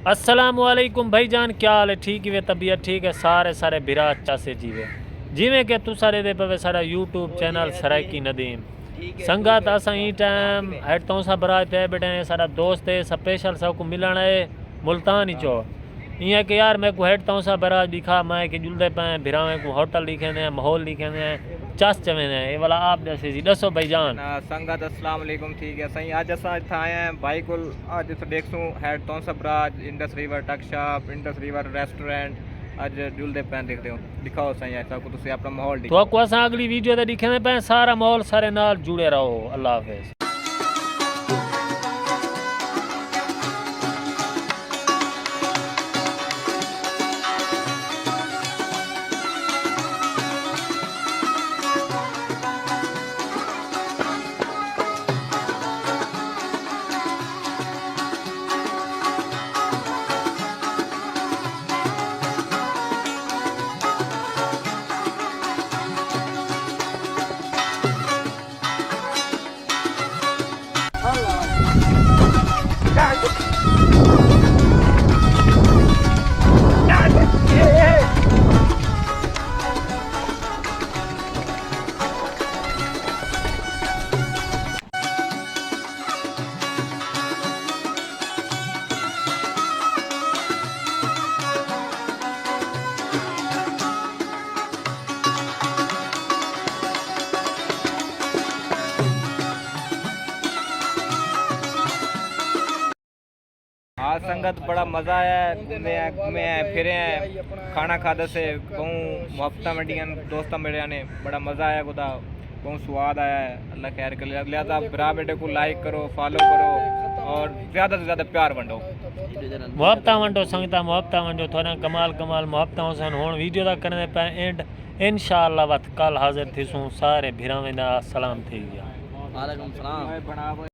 अस्सलामुअलैकुम भाईजान, क्या हाल है? ठीक है, तबीयत ठीक है? सारे बिरा अच्छा से जीवे जिमें कि तू सारे दे पवे सारा यूट्यूब चैनल सरायकी नदीम संगत असा ई टाइम हेड तो सा बरात है बेटे सारा दोस्त है स्पेशल सबको मिलना है मुल्तान ही चो इं कि यार मैं को हेड तो सा बरात दिखा मैं कि जुलदे पे भिरावे को होटल लिखे ने माहौल लिखे ने चस चवे ने ये वाला आप जैसे जी दसो भाईजान। संगत अस्सलाम वालेकुम। ठीक है सही आज असा इतना आए हैं भाई को आज इस देखसूँ हेड तो सबराज इंडस रिवर टक शॉप इंडस रिवर रेस्टोरेंट अज जुलदे पैन देखते हो दिखाओ सही ऐसा को तुसी अपना माहौल तो को असा अगली वीडियो ते दिखे पे सारा माहौल सारे नाल जुड़े रहो। अल्लाह हाफिज। आज संगत बड़ा मज़ा आया घूमे हैं फिरे हैं खाना खाते से बहुत मुहब्बत मंडियन दोस्त मेरे ने बड़ा मज़ा आया खुदा बहुत स्वाद आया है। अल्लाह खैर कर लिहाजा बरा बेटे को लाइक करो फॉलो करो और ज़्यादा से ज़्यादा प्यार वंडो मुहब्बत वंडो संगता मुहब्बत वंडो थोड़ा कमाल मुहब्बत सन हुण वीडियो दा करने पे एंड इंशाअल्लाह वत कल हाजिर थीसूं सारे भिरावें दा सलाम थी गया। वालेकुम सलाम।